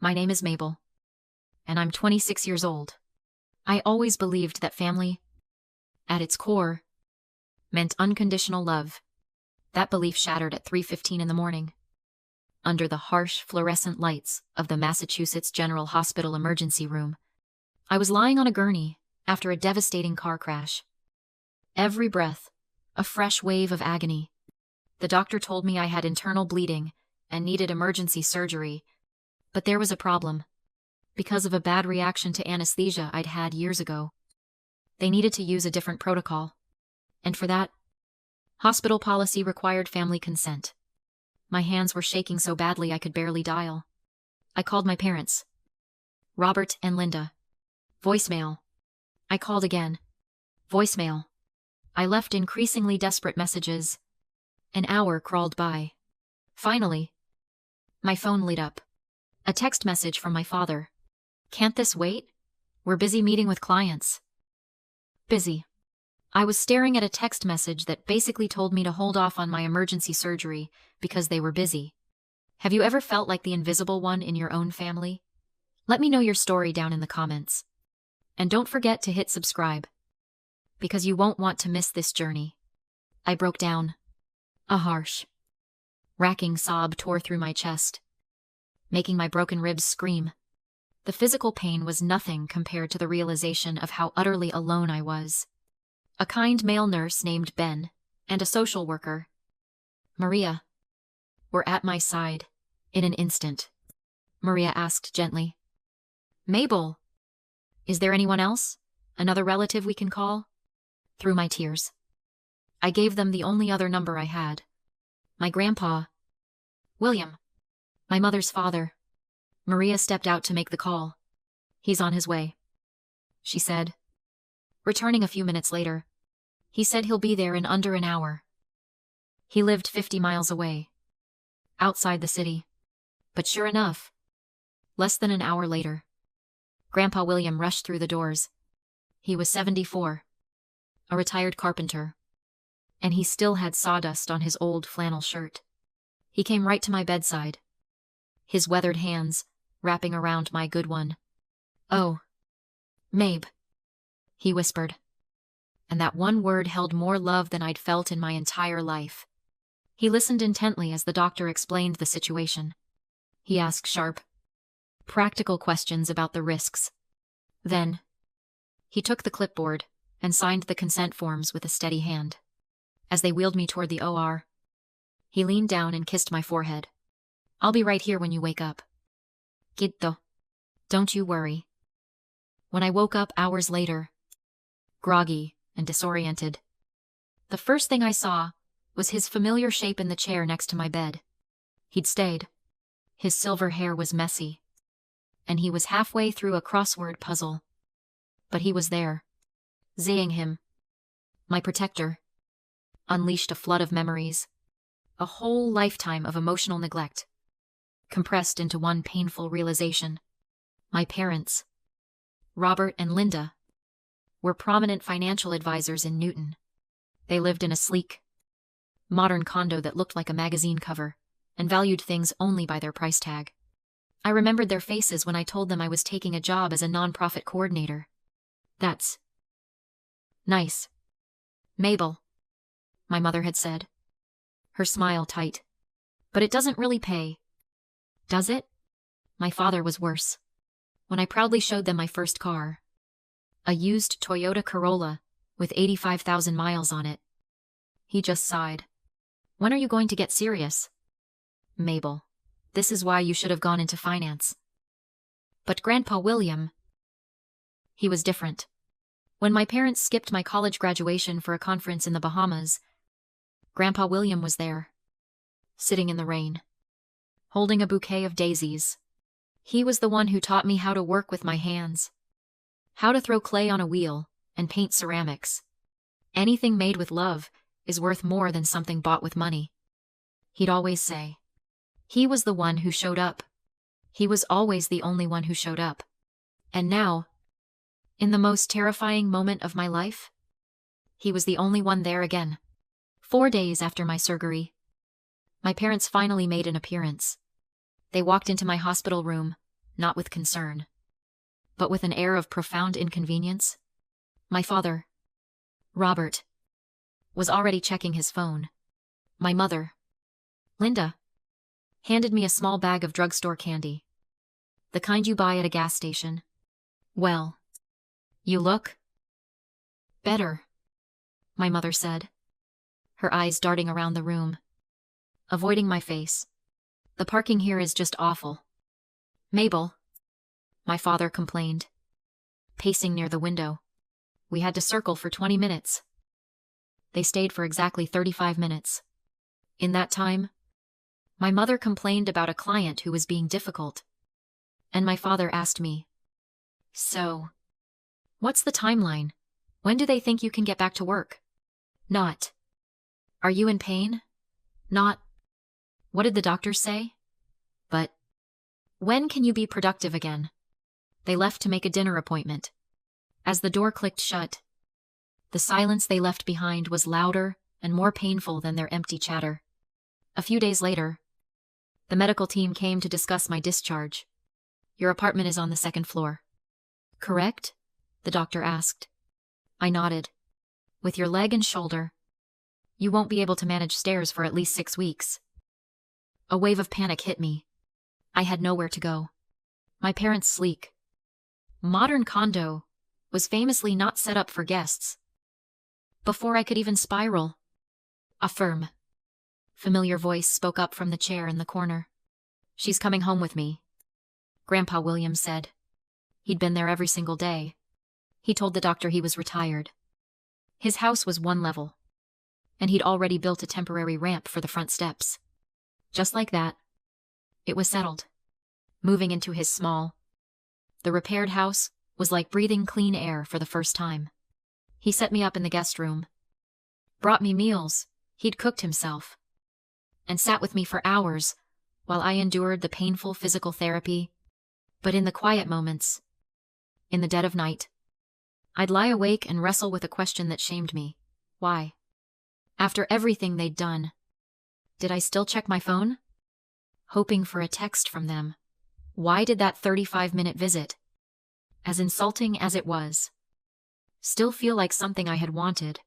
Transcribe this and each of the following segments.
My name is Mabel, and I'm 26 years old. I always believed that family, at its core, meant unconditional love. That belief shattered at 3:15 in the morning, under the harsh fluorescent lights of the Massachusetts General Hospital emergency room. I was lying on a gurney after a devastating car crash. Every breath, a fresh wave of agony. The doctor told me I had internal bleeding and needed emergency surgery, but there was a problem. Because of a bad reaction to anesthesia I'd had years ago, they needed to use a different protocol. And for that, hospital policy required family consent. My hands were shaking so badly I could barely dial. I called my parents, Robert and Linda. Voicemail. I called again. Voicemail. I left increasingly desperate messages. An hour crawled by. Finally, my phone lit up. A text message from my father. Can't this wait? We're busy meeting with clients. Busy. I was staring at a text message that basically told me to hold off on my emergency surgery because they were busy. Have you ever felt like the invisible one in your own family? Let me know your story down in the comments. And don't forget to hit subscribe, because you won't want to miss this journey. I broke down. A harsh, racking sob tore through my chest, making my broken ribs scream. The physical pain was nothing compared to the realization of how utterly alone I was. A kind male nurse named Ben and a social worker, Maria, were at my side in an instant. Maria asked gently, "Mabel, is there anyone else? Another relative we can call?" Through my tears, I gave them the only other number I had. My grandpa, William, my mother's father. Maria stepped out to make the call. "He's on his way," she said, returning a few minutes later. "He said he'll be there in under an hour." He lived 50 miles away, outside the city. But sure enough, less than an hour later, Grandpa William rushed through the doors. He was 74, a retired carpenter, and he still had sawdust on his old flannel shirt. He came right to my bedside, his weathered hands wrapping around my good one. "Oh, Mabe," he whispered, and that one word held more love than I'd felt in my entire life. He listened intently as the doctor explained the situation. He asked sharp, practical questions about the risks. Then, he took the clipboard and signed the consent forms with a steady hand. As they wheeled me toward the OR, he leaned down and kissed my forehead. "I'll be right here when you wake up. Kiddo, don't you worry." When I woke up hours later, groggy and disoriented, the first thing I saw was his familiar shape in the chair next to my bed. He'd stayed. His silver hair was messy, and he was halfway through a crossword puzzle. But he was there. Zaying him, my protector, unleashed a flood of memories, a whole lifetime of emotional neglect, compressed into one painful realization. My parents, Robert and Linda, were prominent financial advisors in Newton. They lived in a sleek, modern condo that looked like a magazine cover and valued things only by their price tag. I remembered their faces when I told them I was taking a job as a nonprofit coordinator. "That's nice, Mabel," my mother had said, her smile tight. "But it doesn't really pay, does it?" My father was worse. When I proudly showed them my first car, a used Toyota Corolla with 85,000 miles on it, he just sighed. "When are you going to get serious? Mabel, this is why you should have gone into finance." But Grandpa William, he was different. When my parents skipped my college graduation for a conference in the Bahamas, Grandpa William was there, sitting in the rain, holding a bouquet of daisies. He was the one who taught me how to work with my hands, how to throw clay on a wheel and paint ceramics. Anything made with love is worth more than something bought with money, he'd always say. He was the one who showed up. He was always the only one who showed up. And now, in the most terrifying moment of my life, he was the only one there again. 4 days after my surgery, my parents finally made an appearance. They walked into my hospital room, not with concern, but with an air of profound inconvenience. My father, Robert, was already checking his phone. My mother, Linda, handed me a small bag of drugstore candy, the kind you buy at a gas station. Well, you look better, my mother said, her eyes darting around the room, avoiding my face. The parking here is just awful. Mabel, my father complained, pacing near the window. We had to circle for 20 minutes. They stayed for exactly 35 minutes. In that time, my mother complained about a client who was being difficult, and my father asked me, "So, what's the timeline? When do they think you can get back to work?" Not, "Are you in pain?" Not, "What did the doctor say?" But, "When can you be productive again?" They left to make a dinner appointment. As the door clicked shut, the silence they left behind was louder and more painful than their empty chatter. A few days later, the medical team came to discuss my discharge. "Your apartment is on the second floor." "Correct?" the doctor asked. I nodded. "With your leg and shoulder, you won't be able to manage stairs for at least 6 weeks." A wave of panic hit me. I had nowhere to go. My parents' sleek, modern condo was famously not set up for guests. Before I could even spiral, a firm, familiar voice spoke up from the chair in the corner. "She's coming home with me," Grandpa Williams said. He'd been there every single day. He told the doctor he was retired. His house was 1 level, and he'd already built a temporary ramp for the front steps. Just like that, it was settled. Moving into his small, the repaired house was like breathing clean air for the first time. He set me up in the guest room, brought me meals he'd cooked himself, and sat with me for hours while I endured the painful physical therapy. But in the quiet moments, in the dead of night, I'd lie awake and wrestle with a question that shamed me. Why? After everything they'd done, did I still check my phone? Hoping for a text from them. Why did that 35-minute visit, as insulting as it was, still feel like something I had wanted?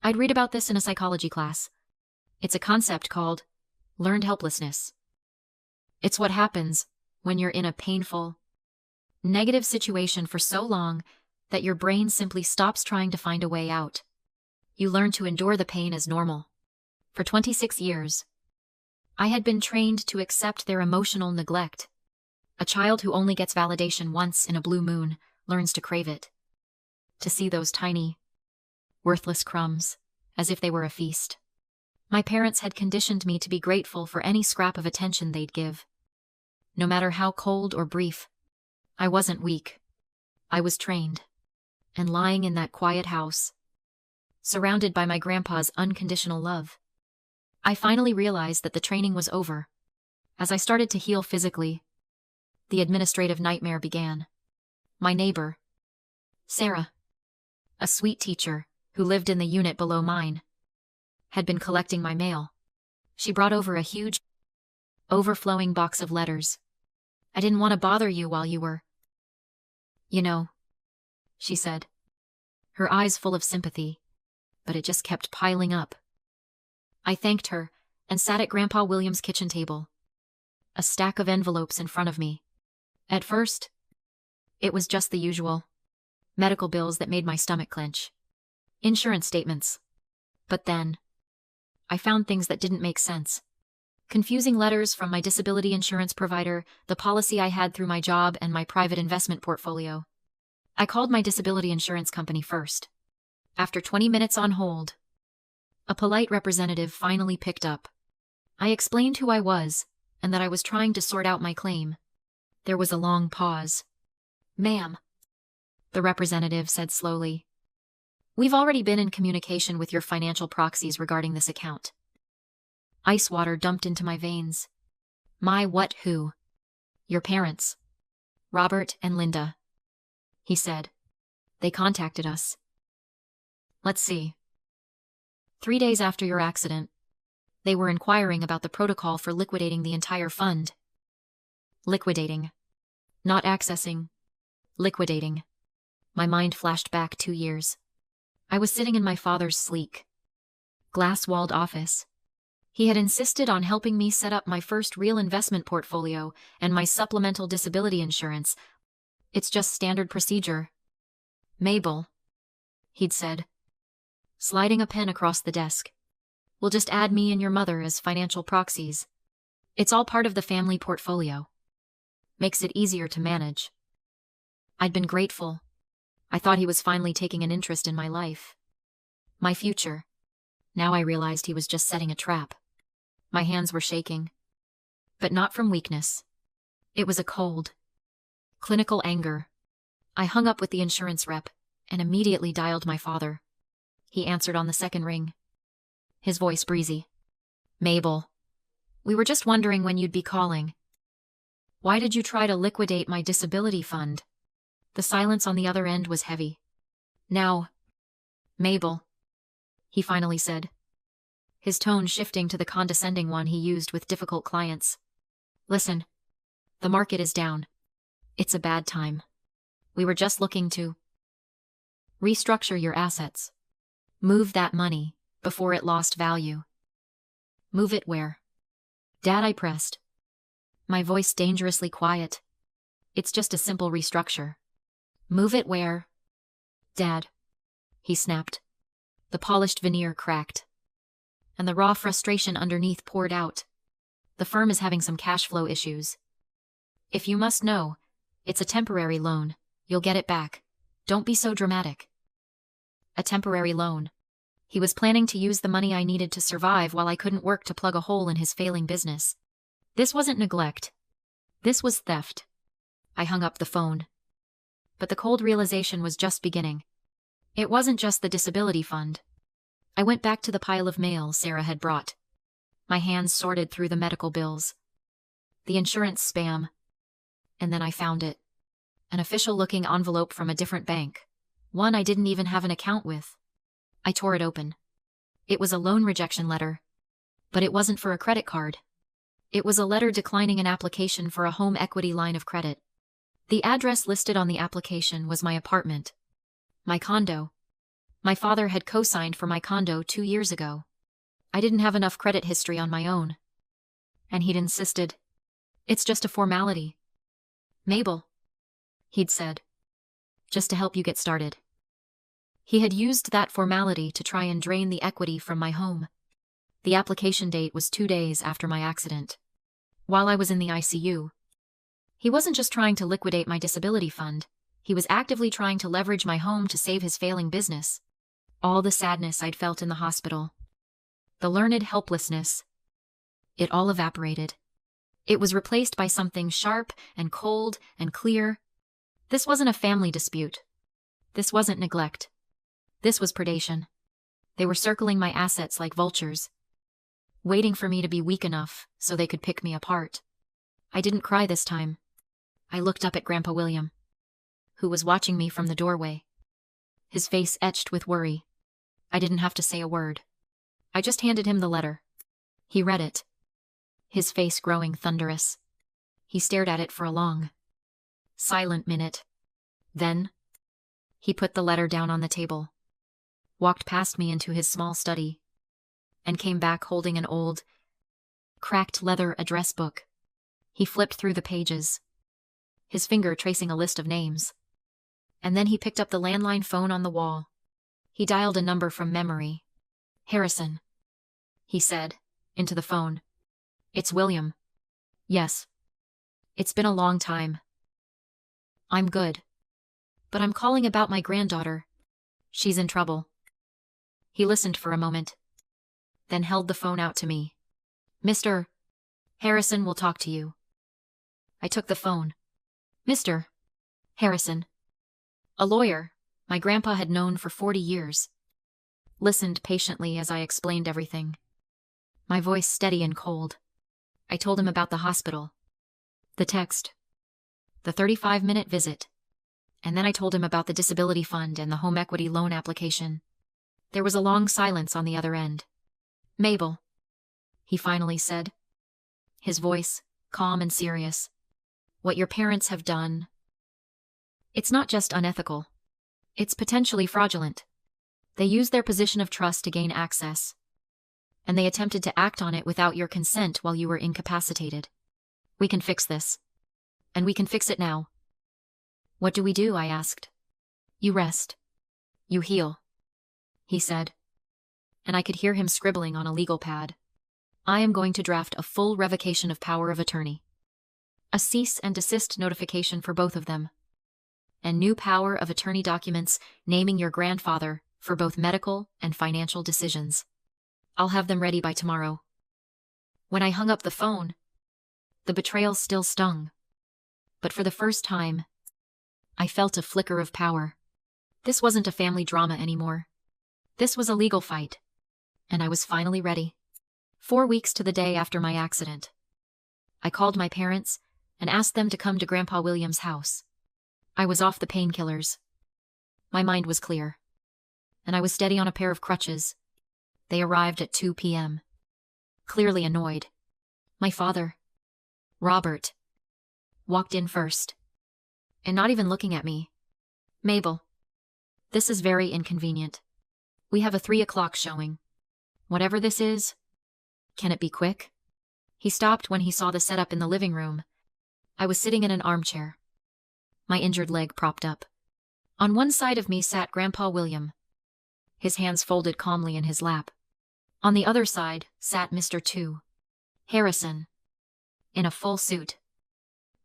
I'd read about this in a psychology class. It's a concept called learned helplessness. It's what happens when you're in a painful, negative situation for so long that your brain simply stops trying to find a way out. You learn to endure the pain as normal. For 26 years, I had been trained to accept their emotional neglect. A child who only gets validation once in a blue moon learns to crave it. To see those tiny, worthless crumbs, as if they were a feast. My parents had conditioned me to be grateful for any scrap of attention they'd give. No matter how cold or brief, I wasn't weak. I was trained. And lying in that quiet house, surrounded by my grandpa's unconditional love, I finally realized that the training was over. As I started to heal physically, the administrative nightmare began. My neighbor, Sarah, a sweet teacher who lived in the unit below mine, had been collecting my mail. She brought over a huge, overflowing box of letters. "I didn't want to bother you while you were, you know," she said, her eyes full of sympathy, but it just kept piling up. I thanked her and sat at Grandpa Williams' kitchen table, a stack of envelopes in front of me. At first, it was just the usual medical bills that made my stomach clench, insurance statements. But then, I found things that didn't make sense. Confusing letters from my disability insurance provider, the policy I had through my job, and my private investment portfolio. I called my disability insurance company first. After 20 minutes on hold, a polite representative finally picked up. I explained who I was and that I was trying to sort out my claim. There was a long pause. "Ma'am," the representative said slowly, "we've already been in communication with your financial proxies regarding this account." Ice water dumped into my veins. "My what who?" "Your parents, Robert and Linda," he said. "They contacted us. Let's see. 3 days after your accident, they were inquiring about the protocol for liquidating the entire fund." Liquidating. Not accessing. Liquidating. My mind flashed back 2 years. I was sitting in my father's sleek, glass-walled office. He had insisted on helping me set up my first real investment portfolio and my supplemental disability insurance. It's just standard procedure. Mabel, he'd said, sliding a pen across the desk. We'll just add me and your mother as financial proxies. It's all part of the family portfolio. Makes it easier to manage. I'd been grateful. I thought he was finally taking an interest in my life. My future. Now I realized he was just setting a trap. My hands were shaking. But not from weakness. It was a cold, clinical anger. I hung up with the insurance rep and immediately dialed my father. He answered on the second ring. His voice breezy. Mabel, we were just wondering when you'd be calling. Why did you try to liquidate my disability fund? The silence on the other end was heavy. Now, Mabel, he finally said, his tone shifting to the condescending one he used with difficult clients. Listen, the market is down. It's a bad time. We were just looking to restructure your assets. Move that money before it lost value. Move it where? Dad, I pressed. My voice dangerously quiet. It's just a simple restructure. Move it where? Dad, he snapped. The polished veneer cracked, and the raw frustration underneath poured out. The firm is having some cash flow issues. If you must know, it's a temporary loan. You'll get it back. Don't be so dramatic. A temporary loan. He was planning to use the money I needed to survive while I couldn't work to plug a hole in his failing business. This wasn't neglect. This was theft. I hung up the phone. But the cold realization was just beginning. It wasn't just the disability fund. I went back to the pile of mail Sarah had brought. My hands sorted through the medical bills, the insurance spam, and then I found it. An official-looking envelope from a different bank. One I didn't even have an account with. I tore it open. It was a loan rejection letter. But it wasn't for a credit card. It was a letter declining an application for a home equity line of credit. The address listed on the application was my apartment. My condo. My father had co-signed for my condo 2 years ago. I didn't have enough credit history on my own. And he'd insisted. It's just a formality. Mabel, he'd said. Just to help you get started. He had used that formality to try and drain the equity from my home. The application date was 2 days after my accident. While I was in the ICU. He wasn't just trying to liquidate my disability fund. He was actively trying to leverage my home to save his failing business. All the sadness I'd felt in the hospital. The learned helplessness. It all evaporated. It was replaced by something sharp and cold and clear. This wasn't a family dispute. This wasn't neglect. This was predation. They were circling my assets like vultures, waiting for me to be weak enough so they could pick me apart. I didn't cry this time. I looked up at Grandpa William, who was watching me from the doorway, his face etched with worry. I didn't have to say a word. I just handed him the letter. He read it, his face growing thunderous. He stared at it for a long, silent minute. Then, he put the letter down on the table, walked past me into his small study, and came back holding an old, cracked leather address book. He flipped through the pages, his finger tracing a list of names. And then he picked up the landline phone on the wall. He dialed a number from memory. Harrison, he said, into the phone. It's William. Yes. It's been a long time. I'm good. But I'm calling about my granddaughter. She's in trouble. He listened for a moment, then held the phone out to me. Mr. Harrison will talk to you. I took the phone. Mr. Harrison. A lawyer my grandpa had known for 40 years. Listened patiently as I explained everything. My voice steady and cold. I told him about the hospital, the text, the 35-minute visit. And then I told him about the disability fund and the home equity loan application. There was a long silence on the other end. Mabel, he finally said, his voice calm and serious. what your parents have done, it's not just unethical. It's potentially fraudulent. They used their position of trust to gain access, and they attempted to act on it without your consent while you were incapacitated. We can fix this. And we can fix it now. What do we do? I asked. You rest. You heal, he said. And I could hear him scribbling on a legal pad. I am going to draft a full revocation of power of attorney. A cease and desist notification for both of them. And new power of attorney documents naming your grandfather for both medical and financial decisions. I'll have them ready by tomorrow. When I hung up the phone, the betrayal still stung. But for the first time, I felt a flicker of power. This wasn't a family drama anymore. This was a legal fight. And I was finally ready. 4 weeks to the day after my accident, I called my parents and asked them to come to Grandpa William's house. I was off the painkillers. My mind was clear. And I was steady on a pair of crutches. They arrived at 2 p.m. Clearly annoyed. My father, Robert, walked in first. And not even looking at me. Mabel, this is very inconvenient. We have a 3 o'clock showing. Whatever this is, can it be quick? He stopped when he saw the setup in the living room. I was sitting in an armchair, my injured leg propped up. On one side of me sat Grandpa William, his hands folded calmly in his lap. On the other side sat Mr. 2, Harrison, in a full suit,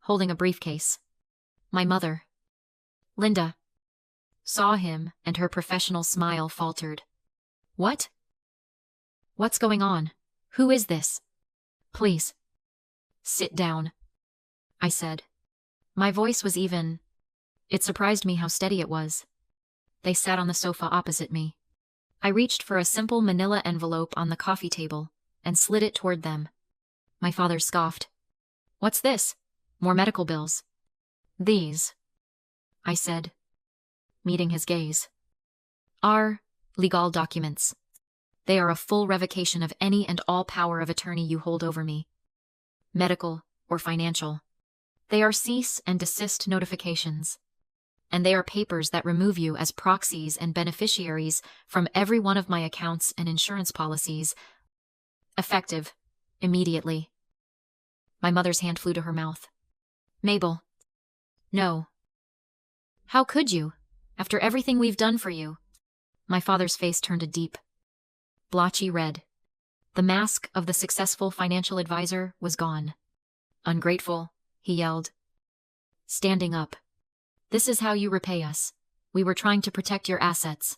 holding a briefcase. My mother, Linda, saw him and her professional smile faltered. What? What's going on? Who is this? Please, sit down, I said. My voice was even. It surprised me how steady it was. They sat on the sofa opposite me. I reached for a simple manila envelope on the coffee table and slid it toward them. My father scoffed. What's this? More medical bills. These, I said, meeting his gaze, are legal documents. They are a full revocation of any and all power of attorney you hold over me, medical or financial. They are cease and desist notifications, and they are papers that remove you as proxies and beneficiaries from every one of my accounts and insurance policies, effective immediately. My mother's hand flew to her mouth. Mabel. No. How could you, after everything we've done for you? My father's face turned a deep, blotchy red. The mask of the successful financial advisor was gone. Ungrateful, he yelled, standing up. This is how you repay us. We were trying to protect your assets.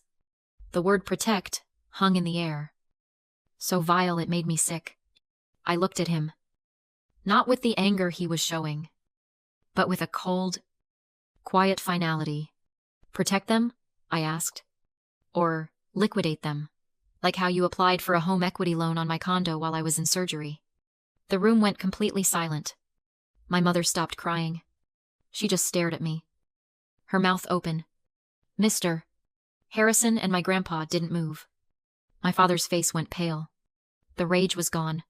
The word protect hung in the air. So vile it made me sick. I looked at him. Not with the anger he was showing, but with a cold, quiet finality. Protect them? I asked. Or liquidate them, like how you applied for a home equity loan on my condo while I was in surgery. The room went completely silent. My mother stopped crying. She just stared at me, her mouth open. Mr. Harrison and my grandpa didn't move. My father's face went pale. The rage was gone,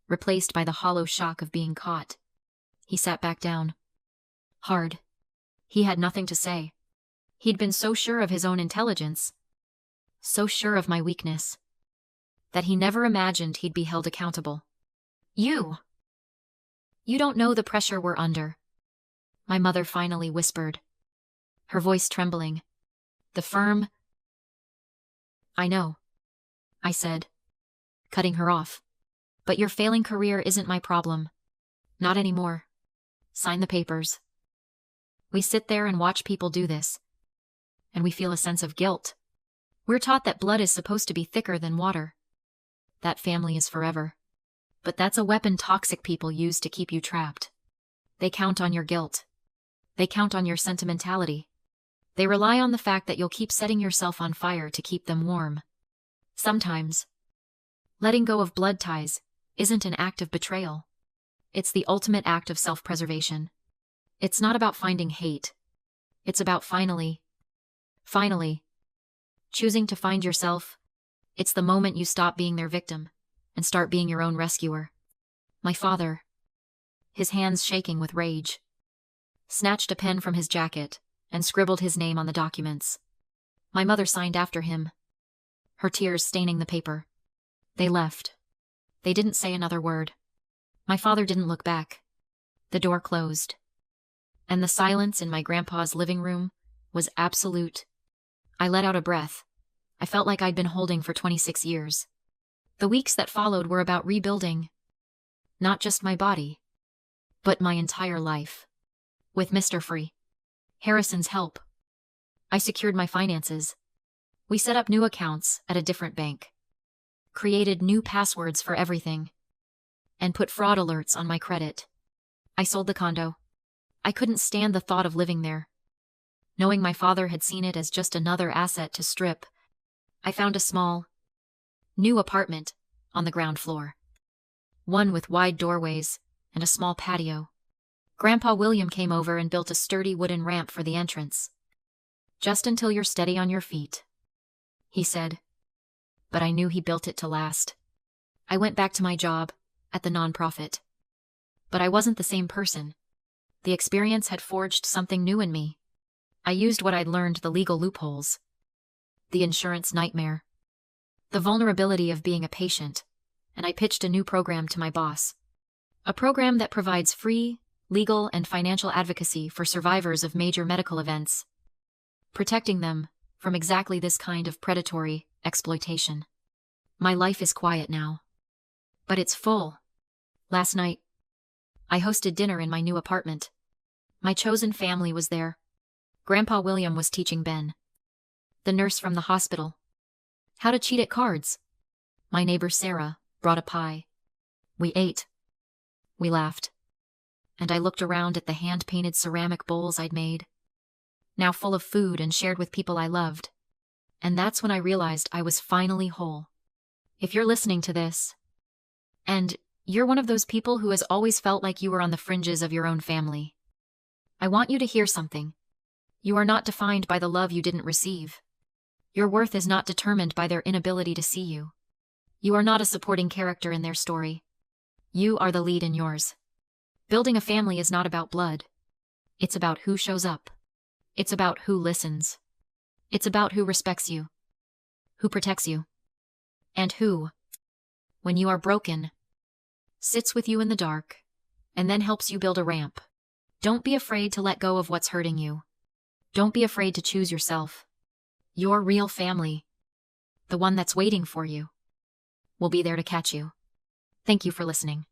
replaced by the hollow shock of being caught. He sat back down. Hard. He had nothing to say. He'd been so sure of his own intelligence, so sure of my weakness, that he never imagined he'd be held accountable. You don't know the pressure we're under, my mother finally whispered, her voice trembling. The firm. I know, I said, cutting her off. But your failing career isn't my problem. Not anymore. Sign the papers. We sit there and watch people do this, and we feel a sense of guilt. We're taught that blood is supposed to be thicker than water. That family is forever. But that's a weapon toxic people use to keep you trapped. They count on your guilt. They count on your sentimentality. They rely on the fact that you'll keep setting yourself on fire to keep them warm. Sometimes, letting go of blood ties isn't an act of betrayal. It's the ultimate act of self-preservation. It's not about finding hate. It's about finally, choosing to find yourself. It's the moment you stop being their victim and start being your own rescuer. My father, his hands shaking with rage, snatched a pen from his jacket and scribbled his name on the documents. My mother signed after him, her tears staining the paper. They left. They didn't say another word. My father didn't look back. The door closed, and the silence in my grandpa's living room was absolute. I let out a breath. I felt like I'd been holding for 26 years. The weeks that followed were about rebuilding, not just my body, but my entire life. With Mr. Free, Harrison's help, I secured my finances. We set up new accounts at a different bank, created new passwords for everything, and put fraud alerts on my credit. I sold the condo. I couldn't stand the thought of living there. Knowing my father had seen it as just another asset to strip, I found a small, new apartment on the ground floor. One with wide doorways and a small patio. Grandpa William came over and built a sturdy wooden ramp for the entrance. "Just until you're steady on your feet," he said. But I knew he built it to last. I went back to my job at the nonprofit. But I wasn't the same person. The experience had forged something new in me. I used what I'd learned, the legal loopholes, the insurance nightmare, the vulnerability of being a patient, and I pitched a new program to my boss. A program that provides free, legal, and financial advocacy for survivors of major medical events, protecting them from exactly this kind of predatory exploitation. My life is quiet now, but it's full. Last night, I hosted dinner in my new apartment. My chosen family was there. Grandpa William was teaching Ben, the nurse from the hospital, how to cheat at cards. My neighbor Sarah brought a pie. We ate. We laughed. And I looked around at the hand-painted ceramic bowls I'd made, now full of food and shared with people I loved. And that's when I realized I was finally whole. If you're listening to this, and you're one of those people who has always felt like you were on the fringes of your own family, I want you to hear something. You are not defined by the love you didn't receive. Your worth is not determined by their inability to see you. You are not a supporting character in their story. You are the lead in yours. Building a family is not about blood. It's about who shows up. It's about who listens. It's about who respects you, who protects you, and who, when you are broken, sits with you in the dark and then helps you build a ramp. Don't be afraid to let go of what's hurting you. Don't be afraid to choose yourself. Your real family, the one that's waiting for you, will be there to catch you. Thank you for listening.